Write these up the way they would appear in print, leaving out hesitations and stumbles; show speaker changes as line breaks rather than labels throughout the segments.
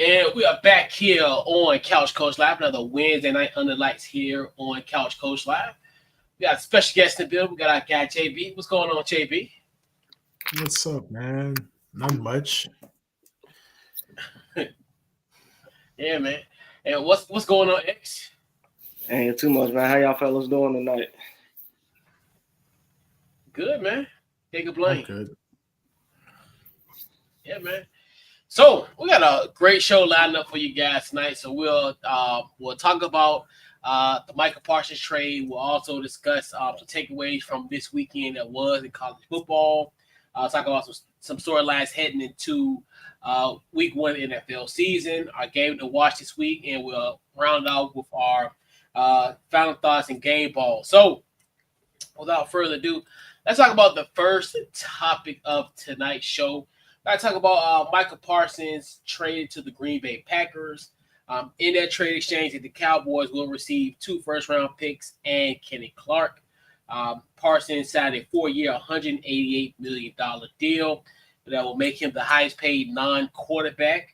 And we are back here on Couch Coach Live, another Wednesday night under lights here on Couch Coach Live. We got a special guest in the building. We got our guy JB. What's going on, JB?
What's up, man? Not much.
Yeah, man. And what's going on, X?
Ain't too much, man. How y'all fellas doing tonight?
Good, man. Can't
I'm
complain.
good.
Yeah, man. So we got a great show lined up for you guys tonight. So we'll talk about the Micah Parsons trade. We'll also discuss some takeaways from this weekend that was in college football. Talk about some storylines heading into week one NFL season, our game to watch this week, and we'll round out with our final thoughts in GameBall. So without further ado, let's talk about the first topic of tonight's show. I talk about Micah Parsons traded to the Green Bay Packers. In that trade exchange, the Cowboys will receive 2 first-round picks and Kenny Clark. Parsons signed a 4-year, $188 million deal that will make him the highest-paid non-quarterback.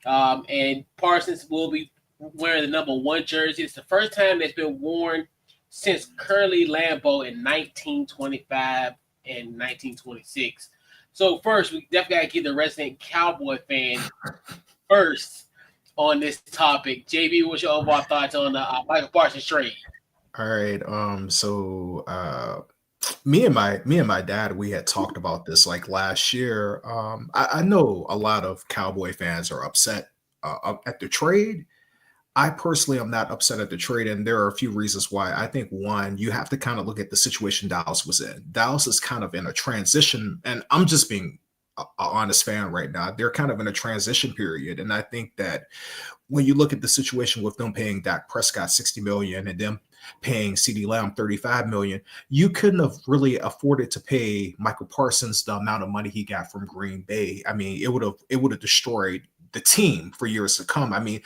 And Parsons will be wearing the number 1 jersey. It's the first time that's been worn since Curly Lambeau in 1925 and 1926. So first, we definitely got to give the resident Cowboy fan first on this topic. JB, what's your overall thoughts on the Micah Parsons trade?
All right. Me and my dad, we had talked about this like last year. I know a lot of Cowboy fans are upset at the trade. I personally am not upset at the trade, and there are a few reasons why. I think one, you have to kind of look at the situation Dallas was in. Dallas is kind of in a transition, and I'm just being an honest fan right now. They're kind of in a transition period, and I think that when you look at the situation with them paying Dak Prescott $60 million and them paying CeeDee Lamb $35 million, you couldn't have really afforded to pay Michael Parsons the amount of money he got from Green Bay. I mean, it would have destroyed the team for years to come. I mean,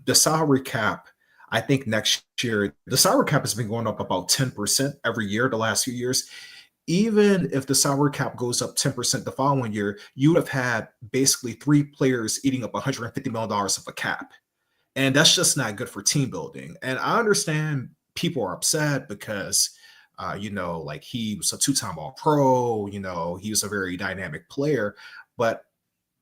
the salary cap, I think next year, the salary cap has been going up about 10% every year the last few years. Even if the salary cap goes up 10% the following year, you would have had basically 3 players eating up $150 million of a cap. And that's just not good for team building. And I understand people are upset because, like he was a 2-time All-Pro, he was a very dynamic player. But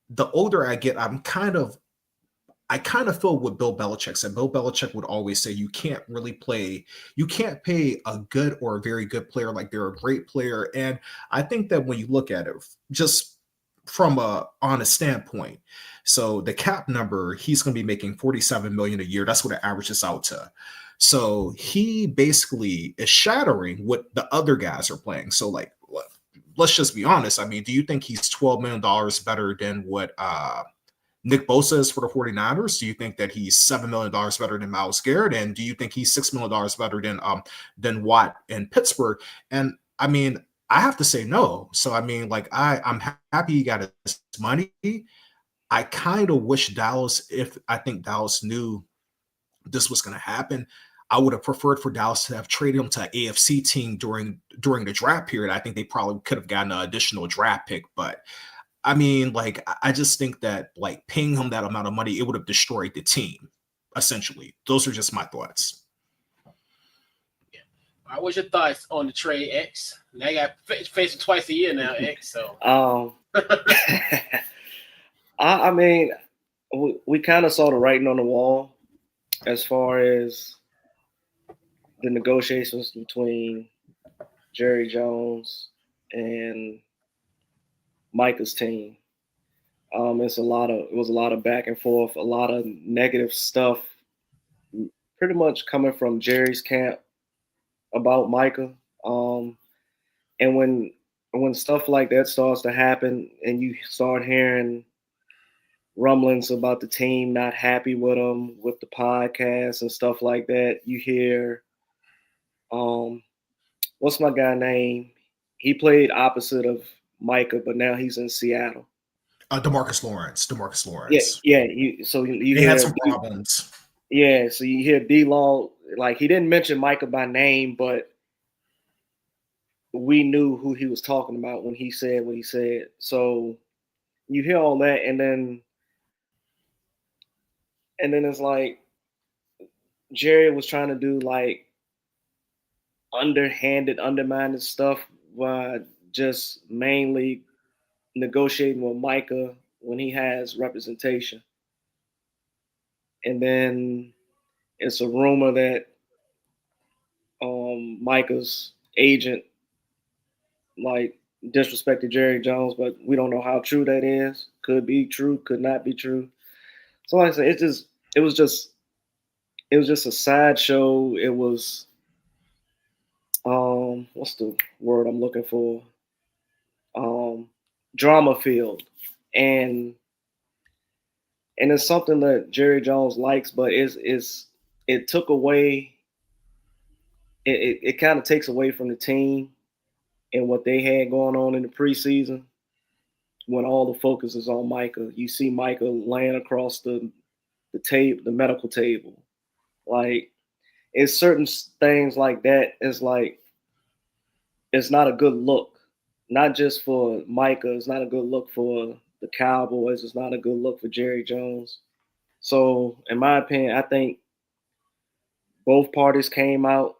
the older I get, I kind of feel what Bill Belichick said. Bill Belichick would always say you can't pay a good or a very good player like they're a great player. And I think that when you look at it just from a honest standpoint, so the cap number, he's going to be making $47 million a year. That's what it averages out to. So he basically is shattering what the other guys are playing. So like, let's just be honest. I mean, do you think he's $12 million better than what Nick Bosa is for the 49ers? Do you think that he's $7 million better than Myles Garrett? And do you think he's $6 million better than Watt in Pittsburgh? And I mean, I have to say no. So I mean, like I'm happy he got his money. I kind of wish I think Dallas knew this was going to happen. I would have preferred for Dallas to have traded him to an AFC team during the draft period. I think they probably could have gotten an additional draft pick, but I mean, like, I just think that like paying him that amount of money, it would have destroyed the team. Essentially, those are just my thoughts.
Yeah. All right, what's your thoughts on the trade, X? Now you got facing twice a year now, X. So,
I mean, we kind of saw the writing on the wall as far as the negotiations between Jerry Jones and Micah's team. It was a lot of back and forth, a lot of negative stuff, pretty much coming from Jerry's camp about Micah. And when stuff like that starts to happen, and you start hearing rumblings about the team not happy with him, with the podcast and stuff like that, you hear, what's my guy name? He played opposite of Micah, but now he's in Seattle.
DeMarcus Lawrence.
Yeah. He
had some problems.
Yeah, so you hear D-Long, like he didn't mention Micah by name, but we knew who he was talking about when he said what he said. So you hear all that, and then And then it's like Jerry was trying to do like underhanded, undermined stuff by just mainly negotiating with Micah when he has representation. And then it's a rumor that Micah's agent like disrespected Jerry Jones, but we don't know how true that is. Could be true, could not be true. So like I said, it was just a sideshow. It was what's the word I'm looking for? Drama filled. And it's something that Jerry Jones likes, but it took away it kind of takes away from the team and what they had going on in the preseason when all the focus is on Micah. You see Micah laying across the table, the medical table. Like it's certain things like that is like it's not a good look. Not just for Micah, it's not a good look for the Cowboys, it's not a good look for Jerry Jones. So in my opinion, I think both parties came out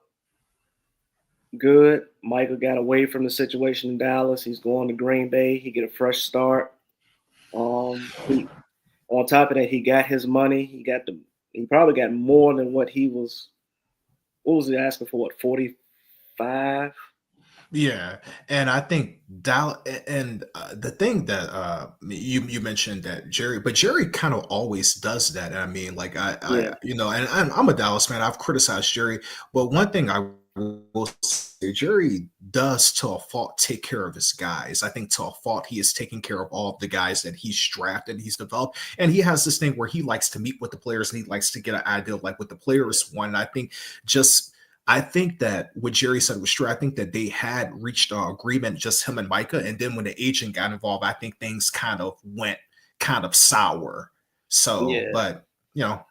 good. Micah got away from the situation in Dallas. He's going to Green Bay. He get a fresh start. On top of that, he got his money. He probably got more than what he was. What was he asking for? What 45?
Yeah, and I think the thing that you mentioned that Jerry kind of always does that. I mean, like
Yeah,
and I'm a Dallas fan. I've criticized Jerry, but one thing I will say, Jerry does to a fault take care of his guys. I think to a fault he is taking care of all of the guys that he's drafted, he's developed, and he has this thing where he likes to meet with the players and he likes to get an idea of like what the players want. And I think that what Jerry said was true. I think that they had reached an agreement, just him and Micah. And then when the agent got involved, I think things kind of went kind of sour. So,
yeah.
but, yeah.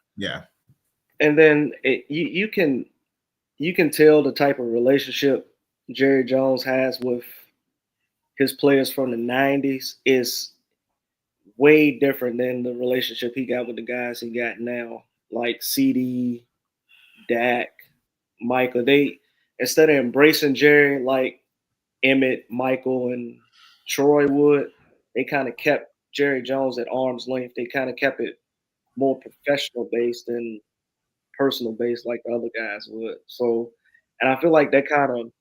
And then you can tell the type of relationship Jerry Jones has with his players from the '90s is way different than the relationship he got with the guys he got now, like CD, Dak, Michael. They instead of embracing Jerry like Emmett, Michael, and Troy would, they kind of kept Jerry Jones at arm's length. They kind of kept it more professional based than personal based like the other guys would. So, and I feel like that kind of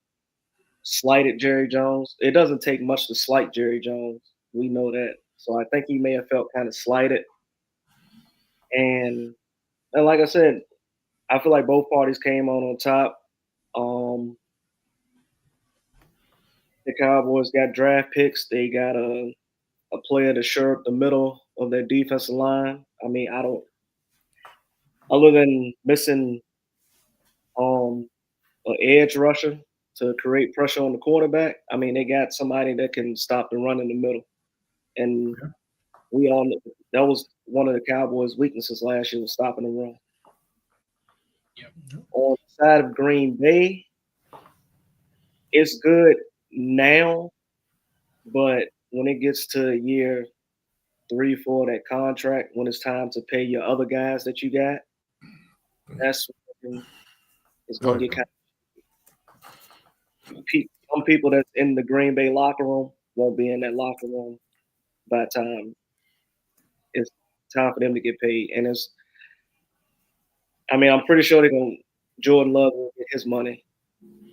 slighted Jerry Jones. It doesn't take much to slight Jerry Jones. We know that. So I think he may have felt kind of slighted. And like I said, I feel like both parties came on top. The Cowboys got draft picks. They got a player to shore up the middle of their defensive line. I mean, I don't, other than missing an edge rusher to create pressure on the quarterback. I mean, they got somebody that can stop the run in the middle. And we all know that was one of the Cowboys' weaknesses last year was stopping the run.
Yep.
On the side of Green Bay, it's good now, but when it gets to year 3, 4 of that contract, when it's time to pay your other guys that you got, that's when it's going to get kind of some people that's in the Green Bay locker room won't be in that locker room by the time it's time for them to get paid. And I'm pretty sure Jordan Love will get his money.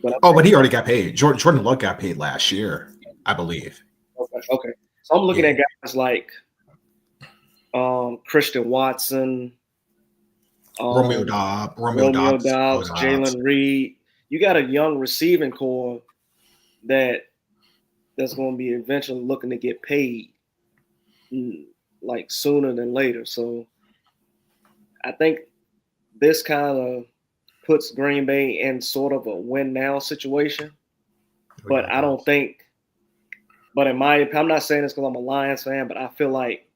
But he already got paid. Jordan Love got paid last year, I believe.
Okay. So I'm looking at guys like Christian Watson,
Romeo Dobbs,
Jalen Reed. You got a young receiving core that's going to be eventually looking to get paid like sooner than later. So I think this kind of puts Green Bay in sort of a win now situation. But I don't think, but in my opinion, I'm not saying this because I'm a Lions fan, but I feel like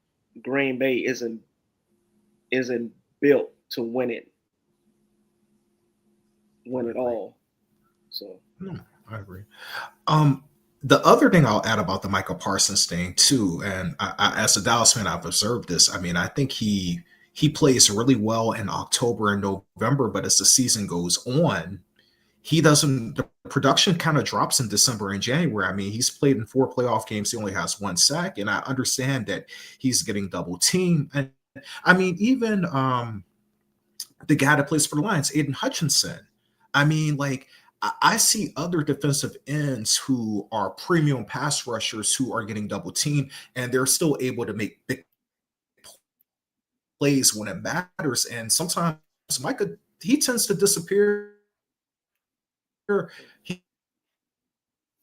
Green Bay isn't built to win it all. So
I agree. The other thing I'll add about the Micah Parsons thing too, and I, as a Dallas fan, I've observed this. I mean, I think he he plays really well in October and November, but as the season goes on, the production kind of drops in December and January. I mean, he's played in 4 playoff games. He only has 1 sack. And I understand that he's getting double teamed. And I mean, even the guy that plays for the Lions, Aiden Hutchinson. I mean, like, I see other defensive ends who are premium pass rushers who are getting double teamed, and they're still able to make big plays when it matters. And sometimes Micah, he tends to disappear. He,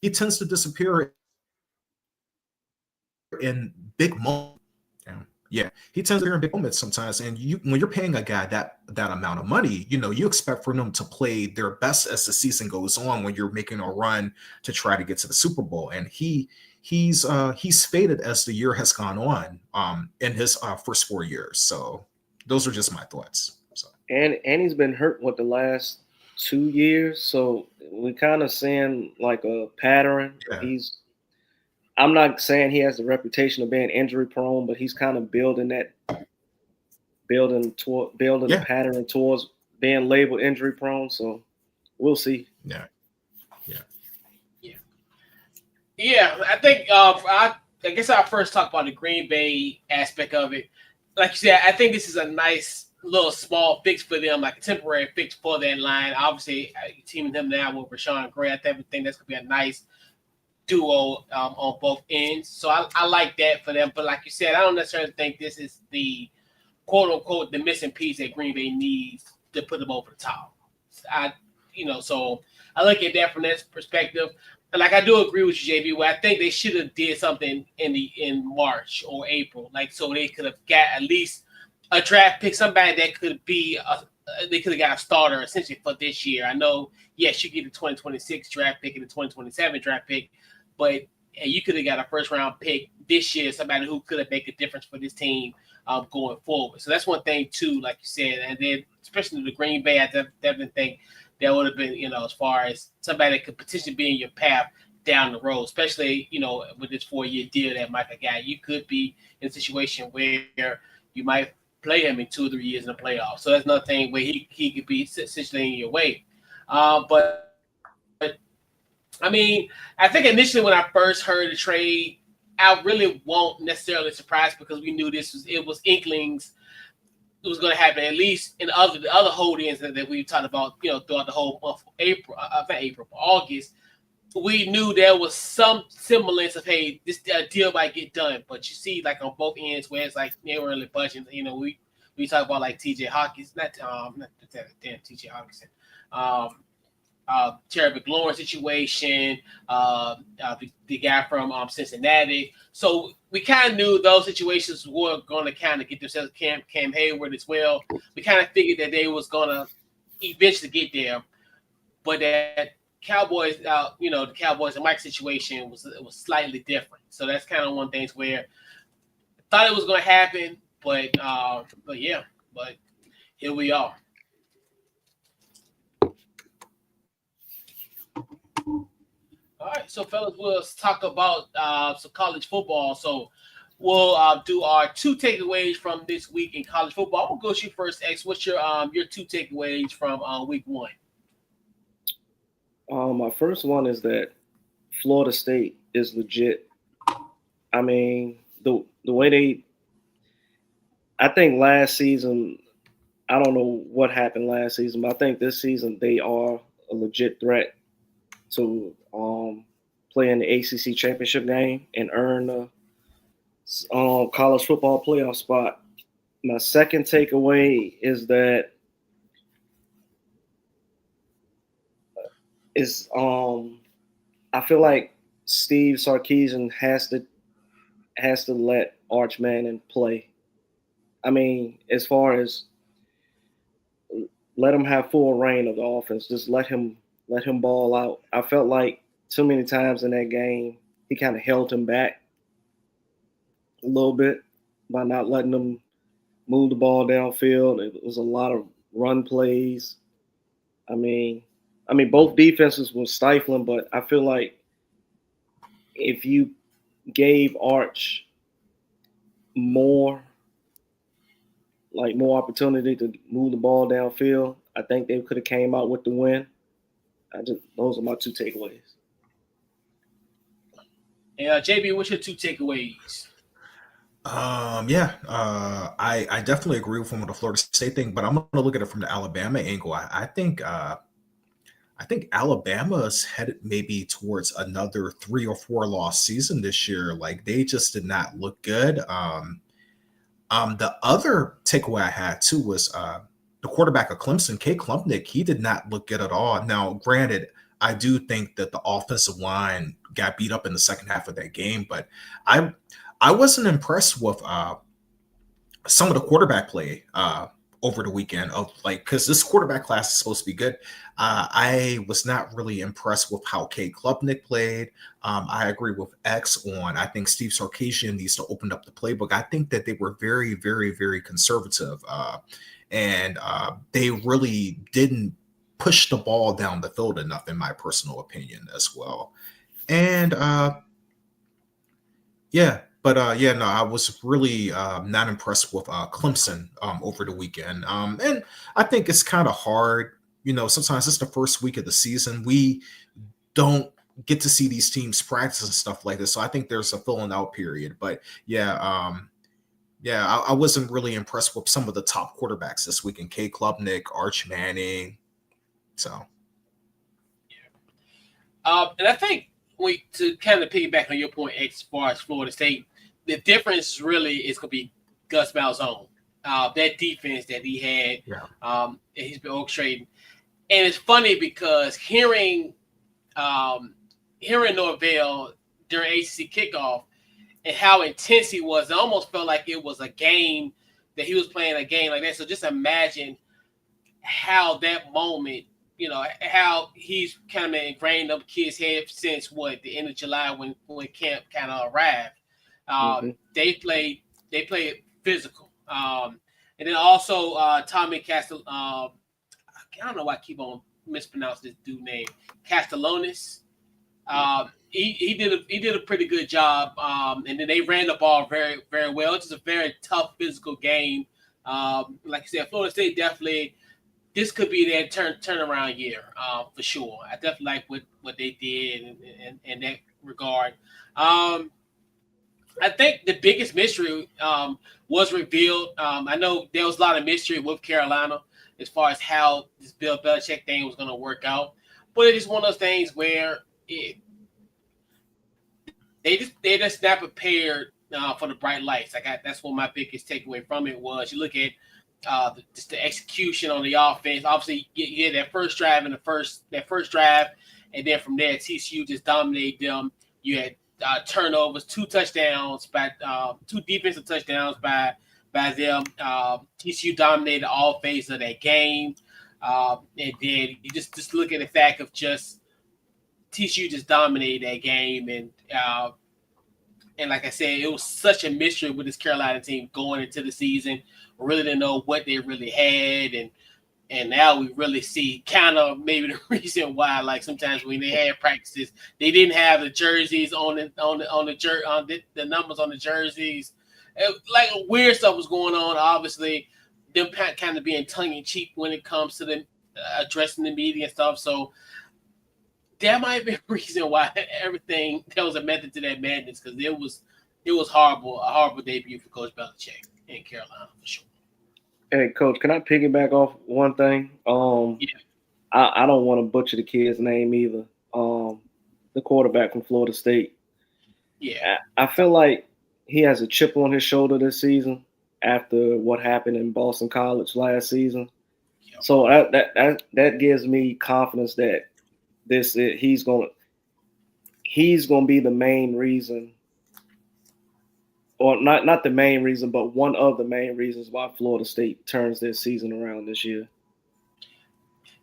he tends to disappear in big moments. Yeah, he tends to be in big moments sometimes. And when you're paying a guy that amount of money, you expect for them to play their best as the season goes on when you're making a run to try to get to the Super Bowl. And he's faded as the year has gone on in his first 4 years. So those are just my thoughts. So.
And he's been hurt the last 2 years. So we kind of seeing like a pattern. Yeah. I'm not saying he has the reputation of being injury prone, but he's kind of building a pattern towards being labeled injury prone. So we'll see.
Yeah.
I think I guess I'll first talk about the Green Bay aspect of it. Like you said, I think this is a nice little small fix for them, like a temporary fix for that line. Obviously, teaming them now with Rashawn Gray, I think that's going to be a nice duo on both ends. So I like that for them. But like you said, I don't necessarily think this is the quote-unquote the missing piece that Green Bay needs to put them over the top. So I look at that from that perspective. And like I do agree with you, JB, where I think they should have did something in March or April, like so they could have got at least a draft pick, somebody that could be they could have got a starter essentially for this year. I know, yes, you get the 2026 draft pick and the 2027 draft pick, but you could have got a first-round pick this year, somebody who could have made a difference for this team going forward. So that's one thing, too, like you said. And then, especially the Green Bay, I definitely think that would have been, as far as somebody that could potentially be in your path down the road, especially, with this 4-year deal that Micah got. You could be in a situation where you might play him in 2 or 3 years in the playoffs. So that's another thing where he could be essentially in your way. But I mean, I think initially when I first heard the trade, I really won't necessarily surprised because we knew it was inklings. It was going to happen at least in the other hold-ins that we talked about, throughout the whole month of August. We knew there was some semblance of, hey, this deal might get done. But you see, like on both ends, where it's like they were really budging. We talk about like T.J. Hawkins, not T.J. Hawkinson. Terry McLaurin situation, the guy from Cincinnati. So we kind of knew those situations were going to kind of get themselves Cam Hayward as well. We kind of figured that they was going to eventually get there, but that Cowboys, the Cowboys and Mike situation was slightly different. So that's kind of one of the things where I thought it was going to happen, but here we are. All right, so fellas, we'll talk about some college football. So we'll do our 2 takeaways from this week in college football. I'm gonna go shoot first, X. What's your 2 takeaways from week 1?
My first one is that Florida State is legit. I mean, the way I think last season, I don't know what happened last season, but I think this season they are a legit threat to play in the ACC Championship game and earn a college football playoff spot. My second takeaway is that I feel like Steve Sarkisian has to let Arch Manning play. I mean, as far as let him have full reign of the offense, just let him ball out. I felt like too many times in that game, he kind of held him back a little bit by not letting him move the ball downfield. It was a lot of run plays. I mean, both defenses were stifling, but I feel like if you gave Arch more like more opportunity to move the ball downfield. I think they could have came out with the win. Those are my two takeaways.
Yeah, JB, what's your two takeaways?
I definitely agree with him with the Florida State thing, but I'm going to look at it from the Alabama angle. I think Alabama's headed maybe towards another 3 or 4 loss season this year. Like they just did not look good. The other takeaway I had too was the quarterback of Clemson, Kay Klubnik. He did not look good at all. Now, granted, I do think that the offensive line got beat up in the second half of that game, but I wasn't impressed with some of the quarterback play over the weekend of because this quarterback class is supposed to be good. I was not really impressed with how Kay Klubnik played. I agree with X on, I think Steve Sarkisian needs to open up the playbook. I think that they were very, very, very conservative and they really didn't push the ball down the field enough, in my personal opinion as well. And I was really not impressed with Clemson over the weekend. And I think it's kind of hard. Sometimes it's the first week of the season. We don't get to see these teams practice and stuff like this. So I think there's a filling out period. But I wasn't really impressed with some of the top quarterbacks this weekend. Kay Klubnik, Arch Manning. So.
And I think to kind of piggyback on your point, as far as Florida State, the difference really is going to be Gus Malzahn. That defense that he had, he's been orchestrating. And it's funny because hearing Norvell during ACC kickoff and how intense he was, it almost felt like it was a game that he was playing a game like that. So just imagine how that moment, how he's kind of ingrained up kids' head since the end of July when camp kind of arrived. They played physical. And then also Tommy Castel. I don't know why I keep on mispronouncing this dude's name. Castellanos. He did a pretty good job. And then they ran the ball very, very well. It's just a very tough physical game. Like I said, Florida State definitely. This could be their turnaround year for sure. I definitely like what they did in that regard. I think the biggest mystery was revealed. I know there was a lot of mystery with Carolina as far as how this Bill Belichick thing was going to work out. But it is one of those things where they just not prepared for the bright lights. That's what my biggest takeaway from it was. You look at just the execution on the offense. Obviously, you had that first drive and then from there, TCU just dominated them. You had turnovers, two defensive touchdowns by them. TCU dominated all phases of that game, and then you just look at the fact of just TCU just dominated that game, and like I said, it was such a mystery with this Carolina team going into the season. We really didn't know what they really had, and now we really see kind of maybe the reason why. Like sometimes when they had practices, they didn't have the jerseys the numbers on the jerseys. Like weird stuff was going on. Obviously, them kind of being tongue in cheek when it comes to the addressing the media and stuff. So that might be a reason why everything there was a method to that madness, because it was horrible, a horrible debut for Coach Belichick in Carolina for sure.
Hey, Coach, can I piggyback off one thing? I don't want to butcher the kid's name either. The quarterback from Florida State.
Yeah,
I feel like he has a chip on his shoulder this season after what happened in Boston College last season. Yep. So that gives me confidence that he's gonna be the main reason, or not the main reason, but one of the main reasons why Florida State turns their season around this year.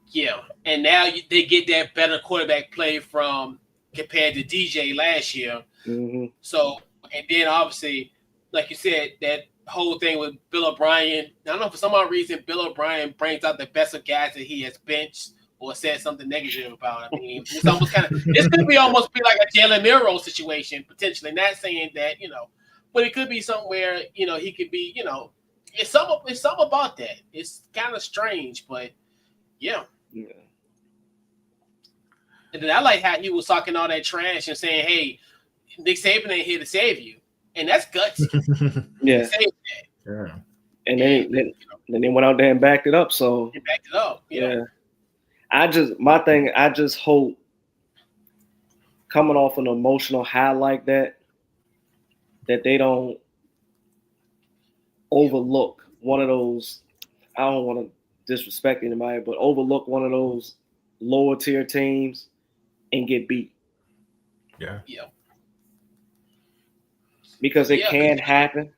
Yeah, and now they get that better quarterback play compared to DJ last year.
Mm-hmm.
So, and then obviously, like you said, that whole thing with Bill O'Brien. I don't know, for some odd reason, Bill O'Brien brings out the best of guys that he has benched or said something negative about. I mean, it's almost this could be almost like a Jalen Milroe situation potentially. Not saying that, but it could be somewhere, he could be, It's something about that. It's kind of strange, but yeah. And then I like how he was talking all that trash and saying, "Hey, Nick Saban ain't here to save you," and that's gutsy.
Yeah.
Yeah.
And then they went out there and backed it up. So
he backed it up.
Yeah. I just hope coming off an emotional high like that they don't overlook one of those. I don't want to disrespect anybody, but overlook one of those lower tier teams and get beat.
Yeah.
Because it can happen.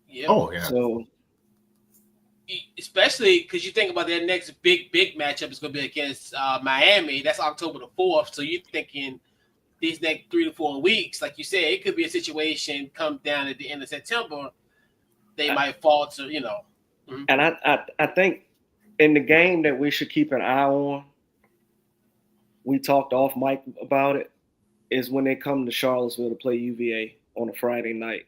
Yeah.
Oh yeah.
So
especially because you think about that next big matchup is going to be against Miami. That's October the 4th. So you're thinking these next 3 to 4 weeks, like you said, it could be a situation come down at the end of September. They might fall to, Mm-hmm.
And I think in the game that we should keep an eye on, we talked off mic about it, is when they come to Charlottesville to play UVA on a Friday night.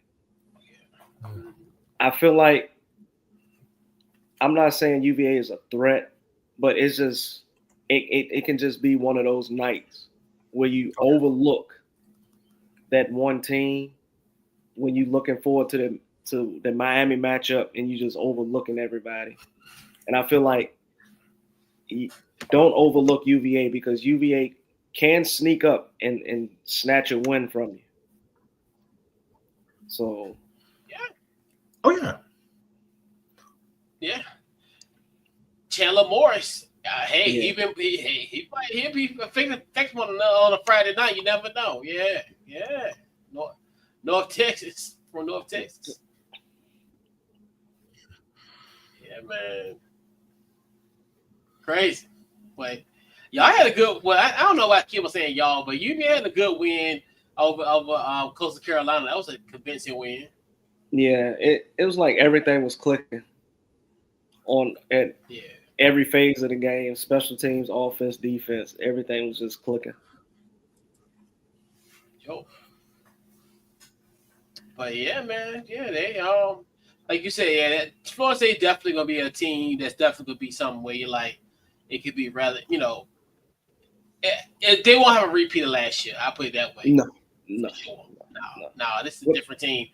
I feel like, I'm not saying UVA is a threat, but it's just it can just be one of those nights where you overlook that one team when you're looking forward to the Miami matchup and you just overlooking everybody. And I feel like don't overlook UVA because UVA can sneak up and snatch a win from you. So
Oh yeah.
Yeah. Chandler Morris. He'll be next one on a Friday night. You never know. Yeah. North Texas. From North Texas. Yeah, man. Crazy. But y'all had a good. Well, I don't know why I keep saying y'all, but you had a good win over Coastal Carolina. That was a convincing win.
Yeah, it was like everything was clicking at every phase of the game, special teams, offense, defense, everything was just clicking.
But yeah, man, they like you said, Florida State definitely gonna be a team that's definitely gonna be something where you like it could be rather, they won't have a repeat of last year. I'll put it that way.
No,
this is a different team.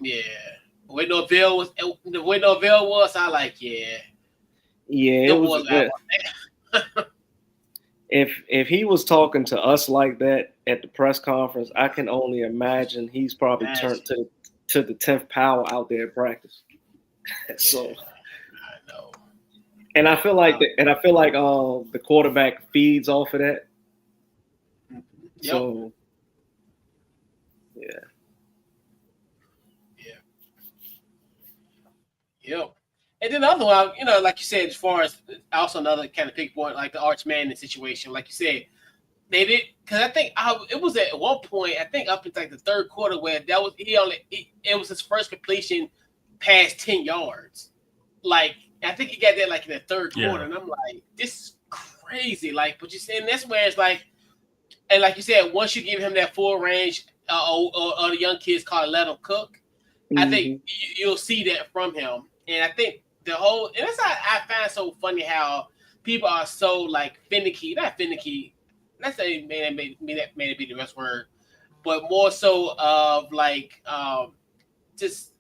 Yeah. The way Norvell was, I like,
yeah. It was. If he was talking to us like that at the press conference, I can only imagine he's probably turned to the 10th power out there at practice. So
I know.
And I feel like the quarterback feeds off of that.
Yep.
So
Yep. And then the other one, like you said, as far as also another kind of big point, like the Arch Manning situation, like you said, they did, because I think it was at one point, I think up in like the third quarter where it was his first completion past 10 yards. Like, I think he got that like in the third quarter, and I'm like, this is crazy. Like, but you see, and that's where it's like, and like you said, once you give him that full range, or the young kids call it let him cook, I think you'll see that from him. And I think and that's how I find so funny how people are so like finicky, not finicky. Let's say may be the best word, but more so of like just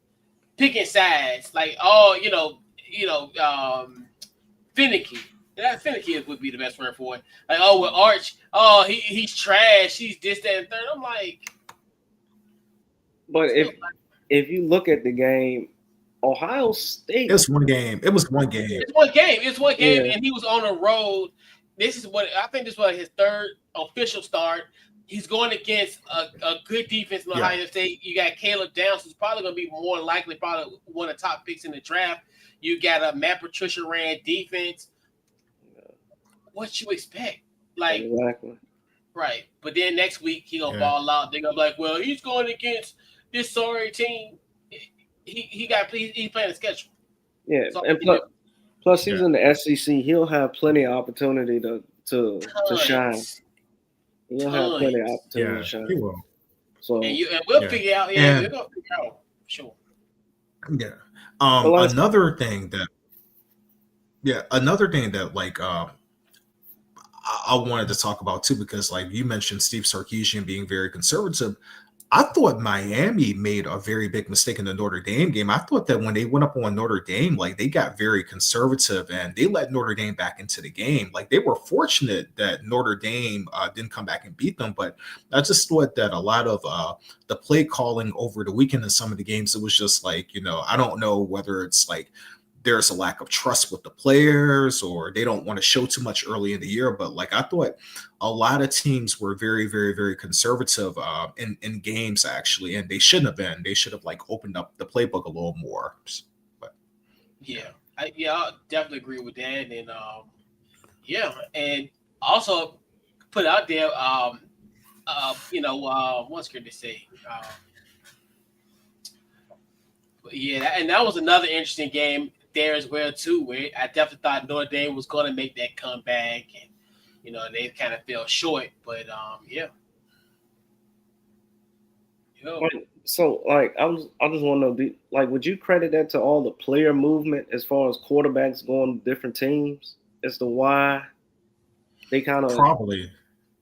picking sides. Like finicky. That finicky would be the best word for it. Like with Arch, he's trash. He's this, that, and third. I'm like,
but if you look at the game, Ohio State.
It was one game.
It's one game, and he was on the road. This was his third official start. He's going against a good defense in Ohio State. You got Caleb Downs, who's probably going to be more likely probably one of the top picks in the draft. You got a Matt Patricia ran defense. What you expect? Like,
exactly.
Right. But then next week he gonna ball out. They're gonna be like, well, he's going against this sorry team. He's playing a schedule.
Yeah, and plus he's in the SEC. He'll have plenty of opportunity to shine. He'll have plenty of opportunity to shine.
He will.
So
and we'll figure out. We're gonna figure out. Sure.
Yeah.
But like,
Another thing that like I wanted to talk about too, because like you mentioned Steve Sarkisian being very conservative. I thought Miami made a very big mistake in the Notre Dame game. I thought that when they went up on Notre Dame, like they got very conservative and they let Notre Dame back into the game. Like they were fortunate that Notre Dame didn't come back and beat them, but I just thought that a lot of the play calling over the weekend in some of the games, it was just like, I don't know whether it's like there's a lack of trust with the players or they don't want to show too much early in the year. But like I thought a lot of teams were very, very, very conservative in games actually, and they shouldn't have been. They should have like opened up the playbook a little more. But
I definitely agree with that, and and also put out there, what's good to say, and that was another interesting game there as well too, where I definitely thought Notre Dame was going to make that comeback, and they kind of fell short, but
so like I just want to know, like, would you credit that to all the player movement as far as quarterbacks going to different teams as to why they kind of
probably.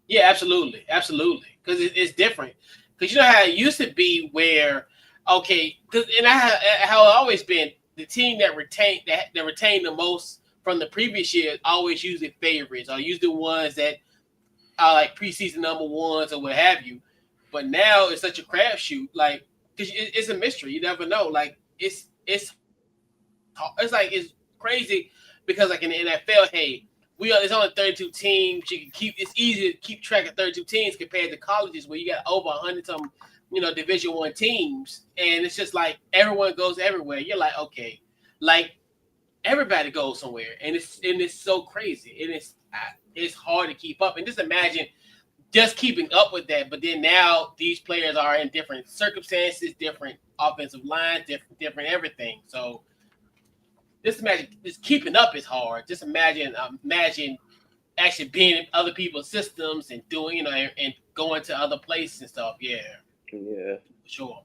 Yeah, absolutely, because it's different. Because you know how it used to be, where how it always been, the team that retained the most from the previous year always usually favorites, or usually the ones that are like preseason number ones or what have you. But now it's such a crapshoot, like because it's a mystery. You never know. Like it's crazy because like in the NFL, hey, there's only 32 teams. It's easy to keep track of 32 teams compared to colleges where you got over 100 some Division I teams, and it's just like everyone goes everywhere. You're like, okay, like everybody goes somewhere, and it's so crazy, and it's hard to keep up. And just imagine just keeping up with that, but then now these players are in different circumstances, different offensive lines, different everything. So just imagine, just keeping up is hard. Just imagine actually being in other people's systems and doing, and going to other places and stuff. Yeah,
yeah.
for sure.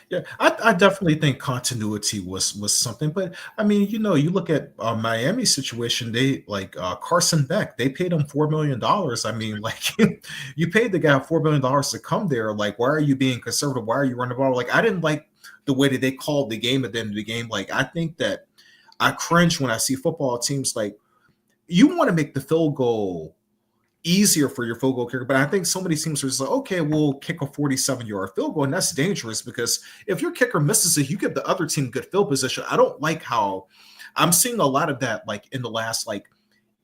Yeah, I definitely think continuity was something, but I mean, you look at Miami's situation. They like Carson Beck. They paid him $4 million. I mean, like you paid the guy $4 million to come there. Like, why are you being conservative? Why are you running the ball? Like, I didn't like the way that they called the game at the end of the game. Like, I think that I cringe when I see football teams like you want to make the field goal easier for your field goal kicker. But I think so many teams are just like, okay, we'll kick a 47-yard field goal. And that's dangerous because if your kicker misses it, you give the other team good field position. I don't like how I'm seeing a lot of that like in the last like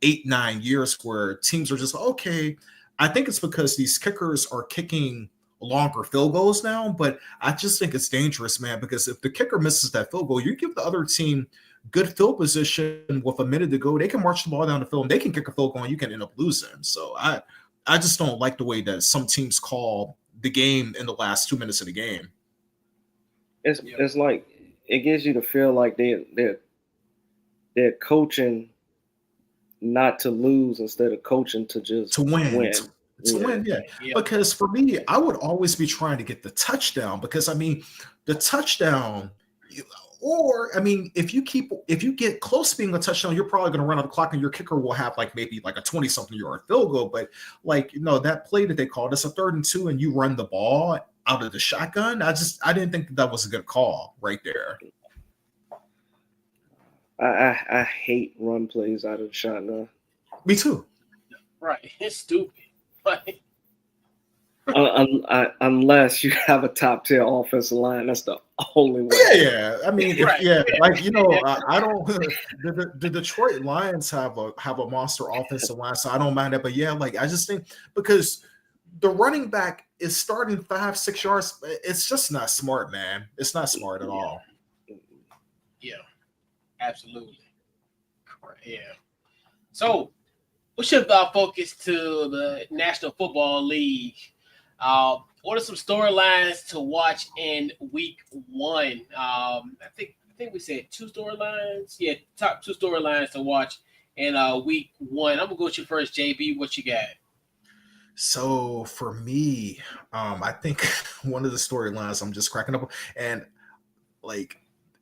8-9 years where teams are just okay. I think it's because these kickers are kicking longer field goals now, but I just think it's dangerous, man, because if the kicker misses that field goal, you give the other team good field position with a minute to go. They can march the ball down the field and they can kick a field goal and you can end up losing. So I just don't like the way that some teams call the game in the last 2 minutes of the game.
It's like it gives you the feel like they're coaching not to lose instead of coaching to just win.
To win, yeah. Because for me, I would always be trying to get the touchdown because I mean, the touchdown. Or, I mean, if you get close to being a touchdown, you're probably going to run out the clock and your kicker will have like maybe like a 20-something yard field goal. But like, that play that they called, it's a 3rd and 2 and you run the ball out of the shotgun. I didn't think that was a good call right there.
I hate run plays out of the shotgun.
Me too.
Right. It's stupid. Right.
Unless you have a top tier offensive line, that's the only way.
Yeah. I mean, I don't. The Detroit Lions have a monster offensive line, so I don't mind that. But yeah, like I just think because the running back is starting 5-6 yards, it's just not smart, man. It's not smart at all.
Yeah, absolutely. Yeah. So we'll shift our focus to the National Football League. What are some storylines to watch in week 1? I think we said 2 storylines. Yeah, top 2 storylines to watch in week 1. I'm gonna go with you first, JB. What you got?
So for me, I think one of the storylines I'm just cracking up, and like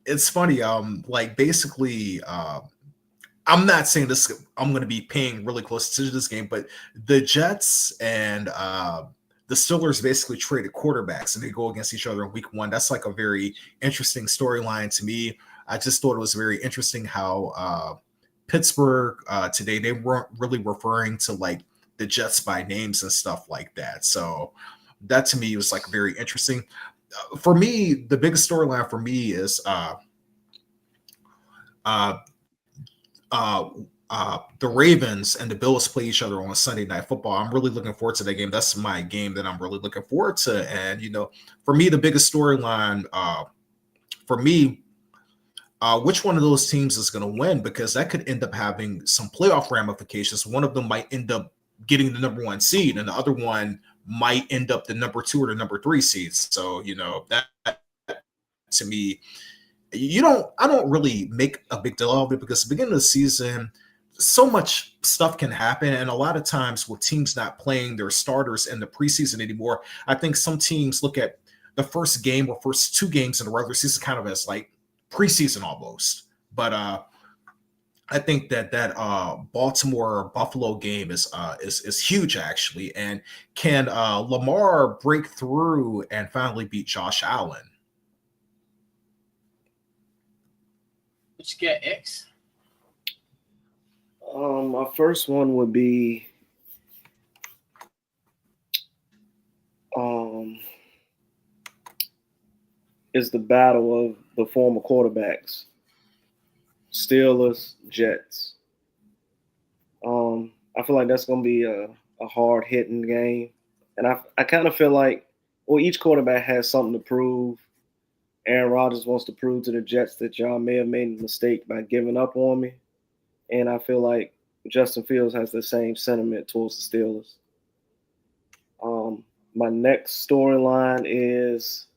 it's funny. Like basically, I'm not saying this. I'm going to be paying really close attention to this game, but the Jets and the Steelers basically traded quarterbacks, and they go against each other in Week 1. That's like a very interesting storyline to me. I just thought it was very interesting how Pittsburgh today they weren't really referring to like the Jets by names and stuff like that. So that to me was like very interesting. For me, the biggest storyline for me is uh, the Ravens and the Bills play each other on Sunday Night Football. I'm really looking forward to that game. That's my game that I'm really looking forward to. And for me, the biggest storyline for me, which one of those teams is going to win? Because that could end up having some playoff ramifications. One of them might end up getting the number 1 seed, and the other one might end up the number 2 or the number 3 seeds. So that to me, I don't really make a big deal of it, because at the beginning of the season, so much stuff can happen. And a lot of times with teams not playing their starters in the preseason anymore, I think some teams look at the first game or first 2 games in the regular season kind of as like preseason almost. But I think that Baltimore Buffalo game is huge actually. And can Lamar break through and finally beat Josh Allen?
What you got, X?
My first one would be is the battle of the former quarterbacks, Steelers, Jets. I feel like that's going to be a hard hitting game, and I kind of feel like each quarterback has something to prove. Aaron Rodgers wants to prove to the Jets that y'all may have made a mistake by giving up on me. And I feel like Justin Fields has the same sentiment towards the Steelers. My next storyline is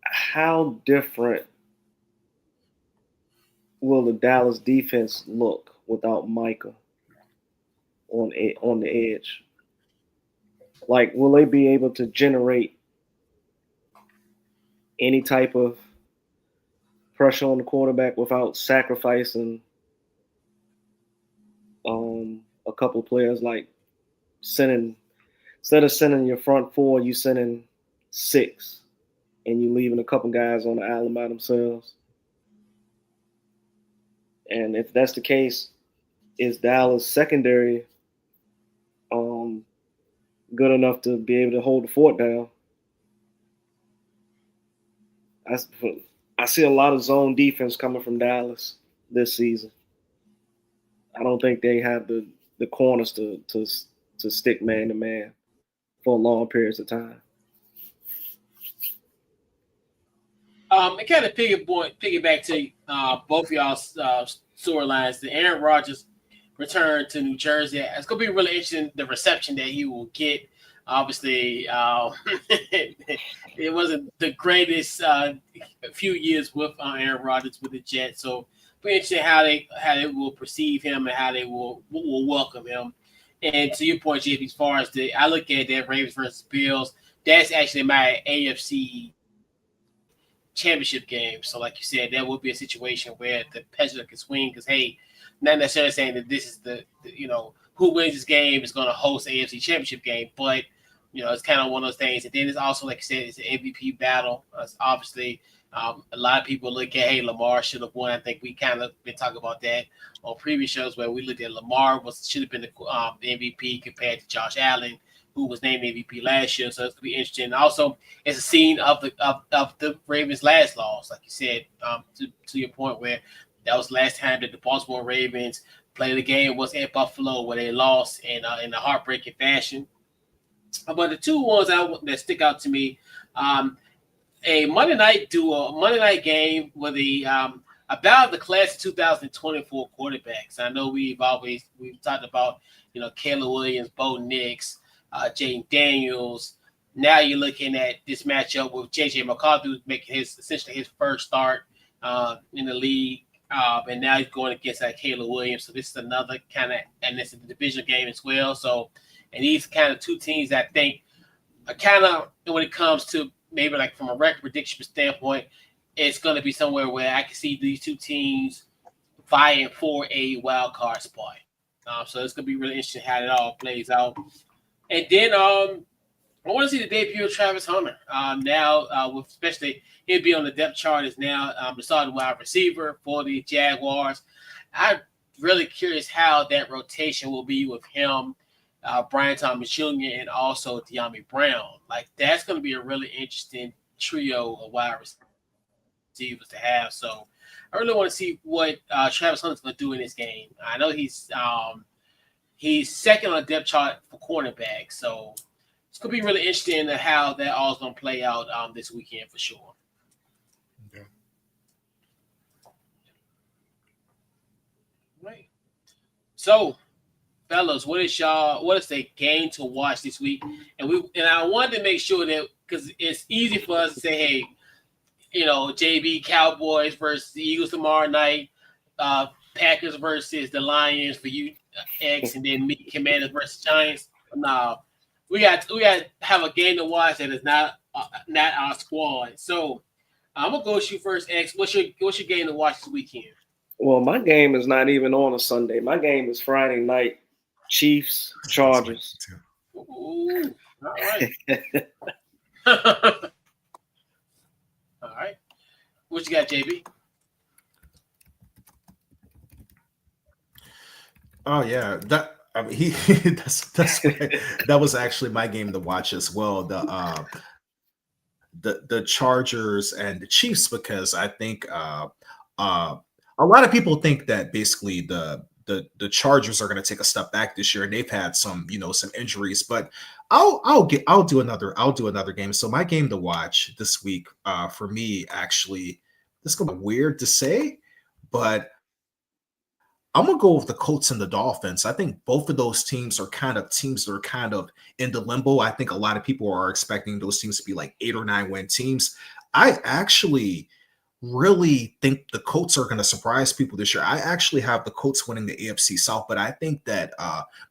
how different will the Dallas defense look without Micah on the edge? Like, will they be able to generate any type of pressure on the quarterback without sacrificing a couple of players, like instead of sending your front 4, you sending 6, and you leaving a couple guys on the island by themselves? And if that's the case, is Dallas secondary good enough to be able to hold the fort down? I see a lot of zone defense coming from Dallas this season. I don't think they have the corners to stick man to man for long periods of time.
It kind of piggyback to both of y'all's storylines. The Aaron Rodgers return to New Jersey. It's going to be really interesting, the reception that he will get. Obviously, it wasn't the greatest few years with Aaron Rodgers with the Jets. So it'll be interesting how they will perceive him and how they will welcome him. And to your point, JP, as far as I look at that Ravens versus Bills, that's actually my AFC Championship game. So like you said, that would be a situation where the pendulum can swing, because, hey, not necessarily saying that this is the who wins this game is going to host the AFC Championship game, but it's kind of one of those things. And then it's also, like you said, it's an MVP battle. Obviously, a lot of people look at, hey, Lamar should have won. I think we kind of been talking about that on previous shows where we looked at Lamar should have been the MVP compared to Josh Allen, who was named MVP last year. So it's gonna be interesting. Also, it's a scene of the Ravens' last loss, like you said, to your point, where that was the last time that the Baltimore Ravens played a game was at Buffalo, where they lost in a heartbreaking fashion. But the two ones that stick out to me, a Monday night game with about the class of 2024 quarterbacks. I know we've talked about Caleb Williams, Bo Nix, Jaden Daniels. Now you're looking at this matchup with J.J. McCarthy making essentially his first start in the league. And now he's going against Caleb Williams. So this is another and it's a division game as well. So And these kind of two teams I think are kind of, when it comes to maybe like from a record prediction standpoint, it's going to be somewhere where I can see these two teams vying for a wild card spot. So it's going to be really interesting how it all plays out. And then I want to see the debut of Travis Hunter. Now, with especially he'll be on the depth chart as now the starting wide receiver for the Jaguars. I'm really curious how that rotation will be with him, Brian Thomas Jr., and also De'Ami Brown. Like, that's going to be a really interesting trio of wide receivers to have. So I really want to see what Travis Hunter's going to do in this game. I know he's second on the depth chart for cornerback. So it's going to be really interesting how that all is going to play out this weekend for sure.
Okay.
Right. So, fellas, what is the game to watch this week? And I wanted to make sure that, because it's easy for us to say, hey, JB, Cowboys versus the Eagles tomorrow night, Packers versus the Lions for you, X, and then me, Commanders versus Giants. No, we got to have a game to watch that is not our squad. So I'm gonna go with you first, X. What's your game to watch this weekend?
Well, my game is not even on a Sunday. My game is Friday night. Chiefs, Chargers.
Ooh, all right. All right. What you got, JB?
Oh yeah, that that was actually my game to watch as well. The Chargers and the Chiefs, because I think a lot of people think that basically the Chargers are going to take a step back this year, and they've had some injuries. But I'll do another game. So my game to watch this week for me, actually, this is going to be weird to say, but I'm gonna go with the Colts and the Dolphins. I think both of those teams are kind of teams that are kind of in the limbo. I think a lot of people are expecting those teams to be like 8 or 9 win teams. I actually really think the Colts are going to surprise people this year. I actually have the Colts winning the AFC South, but I think that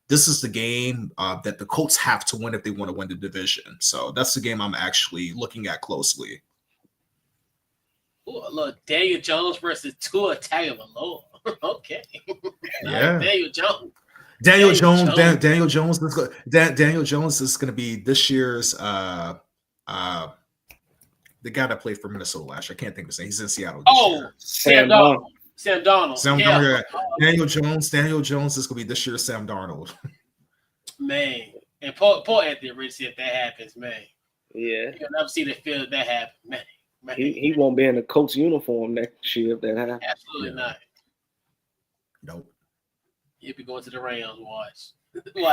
this is the game that the Colts have to win if they want to win the division. So that's the game I'm actually looking at closely.
Ooh, look, Daniel Jones versus Tua Tagovailoa. Okay.
Yeah.
Daniel Jones.
Daniel Jones is going to be this year's the guy that played for Minnesota last year. I can't think of his name. He's in Seattle this year.
Sam Darnold.
Sam Darnold.
Yeah. Daniel Jones is going to be this year's Sam Darnold.
Man. And Paul Anthony Rich, if that happens, man.
Yeah.
You'll never see the field that happen, man.
He won't be in the Colts uniform next year if that happens.
Absolutely not.
Nope.
He'll be going to the Rams. Watch.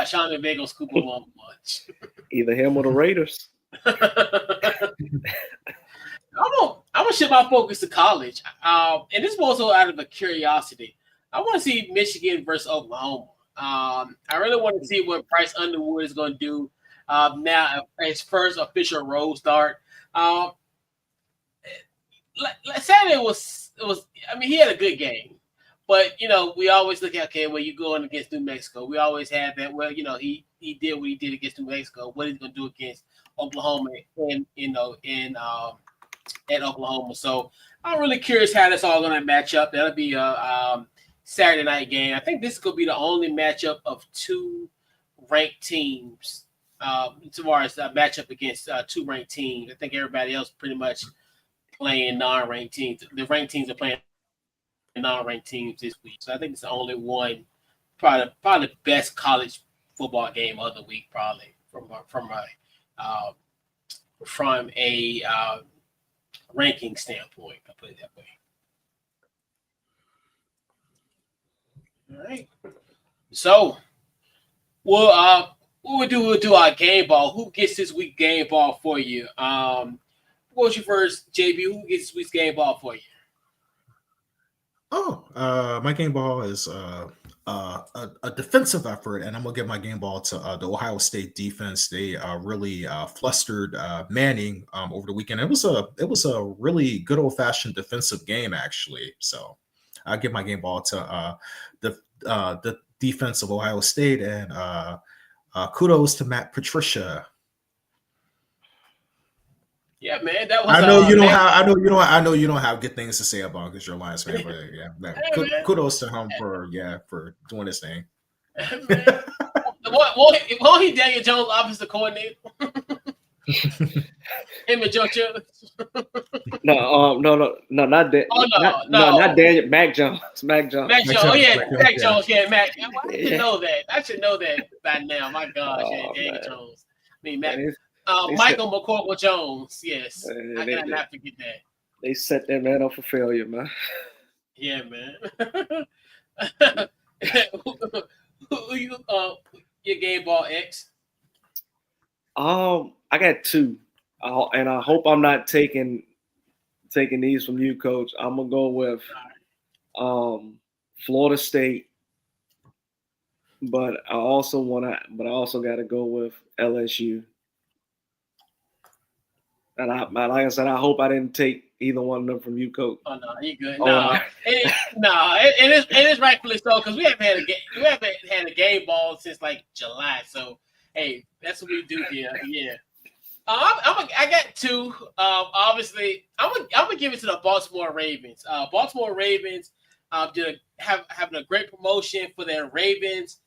Sean McVay gonna scoop him up. Watch.
Either him or the Raiders.
I'm gonna shift my focus to college. And this is also out of a curiosity. I want to see Michigan versus Oklahoma. I really want to see what Bryce Underwood is going to do now his first official road start. Saturday was. I mean, he had a good game. But, we always look at, okay, well, you're going against New Mexico. We always have that, well, he did what he did against New Mexico. What is he going to do against Oklahoma and, at Oklahoma? So I'm really curious how that's all going to match up. That'll be a Saturday night game. I think this is going to be the only matchup of 2 ranked teams as far as a matchup against 2 ranked teams. I think everybody else pretty much playing non-ranked teams. The ranked teams are playing non-ranked teams this week. So I think it's the only one, probably the best college football game of the week, probably from a ranking standpoint. I'll put it that way. All right. So what we'll do our game ball. Who gets this week game ball for you? What was your first, JB? Who gets this week's game ball for you?
My game ball is a defensive effort, and I'm gonna give my game ball to the Ohio State defense. They really flustered Manning over the weekend. It was a really good old fashioned defensive game, actually. So I'll give my game ball to the defense of Ohio State, and Kudos to Matt Patricia.
Yeah, man, that was.
I know you don't have. I know you don't have good things to say about because you're a Lions fan, but yeah,
Hey,
kudos to him for doing his thing.
Man. Won't he Daniel Jones offensive coordinator? Him and Joe Jones.
No, not that.
Oh
no,
not
Daniel. Mac Jones. Mac Jones.
Mac Jones. Oh yeah, Mac Jones. Yeah, Mac. I should know that. I should know that by now. My gosh, Daniel Jones. I mean, Mac. Michael McCorkle Jones. Yes, I cannot not forget that.
They set that man up for failure, man.
Yeah, man. Who you your GameBall X?
I got two, and I hope I'm not taking these from you, Coach. I'm gonna go with Florida State, but I also got to go with LSU. And like I said, I hope I didn't take either one of them from you, Coach.
Oh no, you good? No, it is rightfully so because we haven't had a game ball since like July. So hey, that's what we do here. Yeah. I got two. Obviously, I'm gonna give it to the Baltimore Ravens. Baltimore Ravens having a great promotion for their Ravens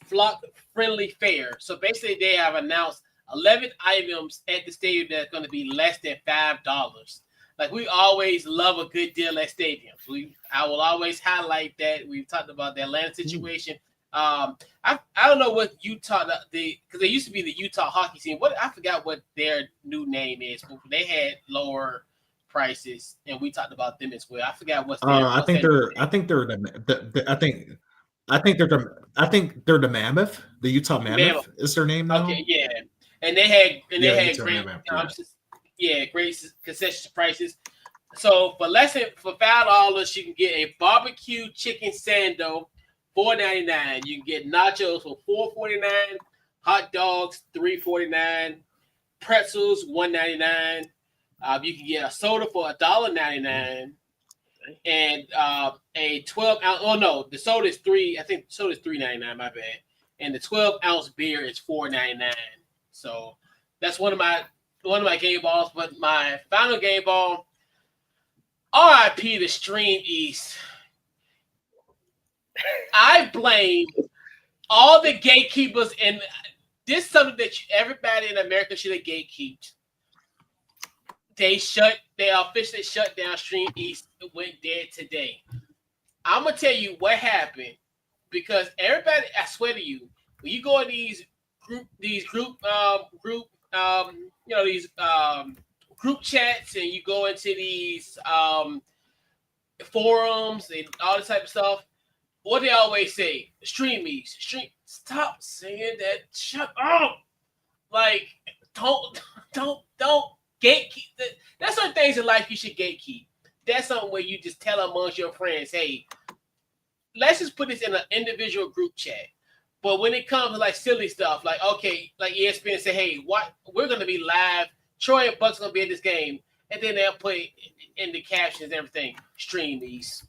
flock friendly fair. So basically, they have announced 11 items at the stadium that's going to be less than $5. Like we always love a good deal at stadiums. I will always highlight that. We've talked about the Atlanta situation. I don't know what Utah because they used to be the Utah hockey team. I forgot what their new name is. But they had lower prices, and we talked about them as well. I forgot what's their.
I think they're the Mammoth. The Utah Mammoth is their name now.
Okay, yeah. And they had great concession prices. So for $5, you can get a barbecue chicken sando, $4.99. You can get nachos for $4.49, hot dogs $3.49, pretzels $1.99. You can get a soda for $1.99, and a 12-ounce. Oh no, the soda is $3. I think the soda is $3.99. My bad. And the 12-ounce beer is $4.99. So that's one of my game balls. But my final game ball, RIP to Stream East. I blame all the gatekeepers, and this is something that everybody in America should have gatekeeped. They officially shut down Stream East. It went dead today. I'm gonna tell you what happened because everybody, I swear to you, when you go in these group chats and you go into these forums and all this type of stuff, what they always say, stop saying that, shut up. Like, don't gatekeep. That's some things in life you should gatekeep. That's something where you just tell amongst your friends, hey, let's just put this in an individual group chat. But when it comes to like silly stuff, like okay, like ESPN say, hey, we're gonna be live. Troy and Buck's gonna be in this game, and then they'll put in the captions and everything, Stream these.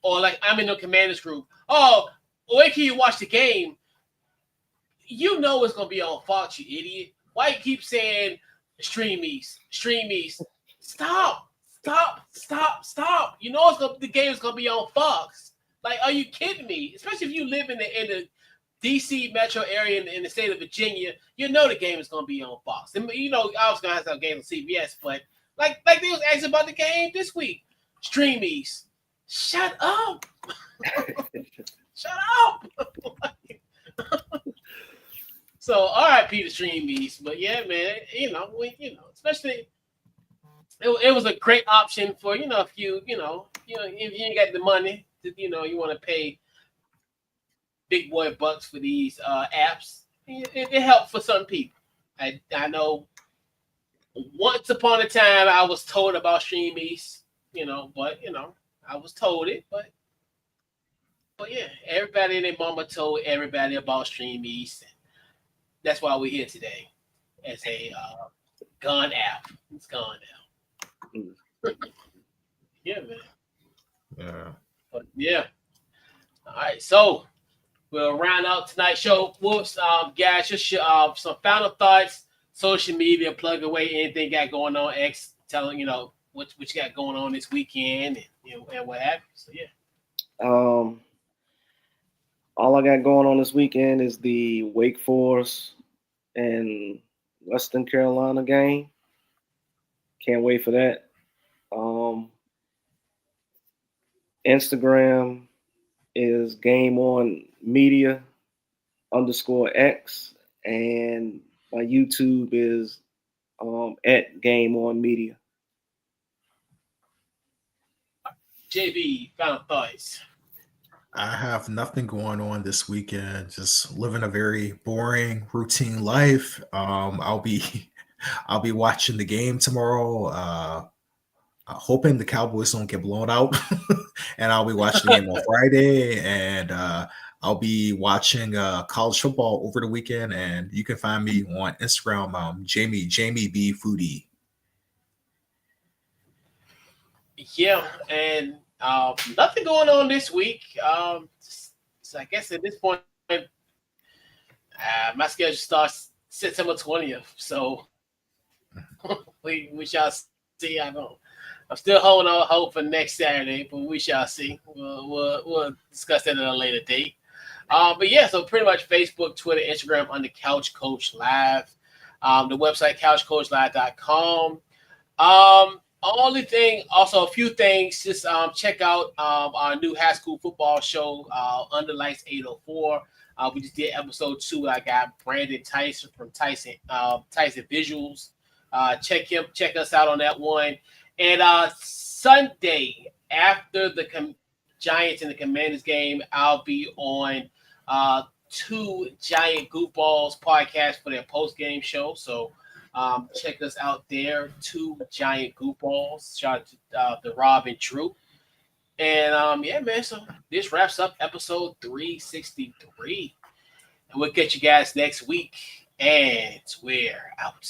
Or like I'm in the Commanders group. Oh, wait till you watch the game. You know it's gonna be on Fox, you idiot. Why you keep saying Stream East? Stop. You know the game is gonna be on Fox. Like, are you kidding me? Especially if you live in the DC metro area in the state of Virginia, you know the game is going to be on Fox. And, you know, I was going to have some game on CBS, but like they was asking about the game this week. Stream East. Shut up. Shut up. So, RIP to Stream East. But yeah, man, especially it was a great option for, if you ain't got the money, you want to pay big boy bucks for these apps. It helped for some people. I know once upon a time I was told about Stream East, but I was told it, but yeah, everybody and their mama told everybody about Stream East. That's why we're here today as a gun app. It's gone now. Yeah, man.
Yeah.
But yeah. All right, so we'll round out tonight's show. Whoops, guys, just some final thoughts, social media, plug away anything got going on. X, telling what you got going on this weekend and what have you. So yeah.
All I got going on this weekend is the Wake Forest and Western Carolina game. Can't wait for that. Instagram is Game On Media _X, and my YouTube is at Game On Media.
JB, final thoughts.
I have nothing going on this weekend. Just living a very boring, routine life. I'll be watching the game tomorrow. Hoping the Cowboys don't get blown out, and I'll be watching the game on Friday. And I'll be watching college football over the weekend. And you can find me on Instagram, Jamie B Foodie.
Yeah, and nothing going on this week. So I guess at this point, my schedule starts September 20th. So we shall see. I'm still holding on hope for next Saturday, but we shall see. We'll discuss that at a later date. But yeah, so pretty much Facebook, Twitter, Instagram under Couch Coach Live. The website couchcoachlive.com. Also a few things. Just check out our new high school football show, Under Lights 804. We just did episode 2. I got Brandon Tyson from Tyson Visuals. Check us out on that one. And Sunday after the Giants and the Commanders game, I'll be on 2 Giant Goofballs podcasts for their post game show. So. Check us out there, 2 Giant Goofballs. Shout out to Rob and Drew. And yeah, man, so this wraps up episode 363. And we'll catch you guys next week. And we're out.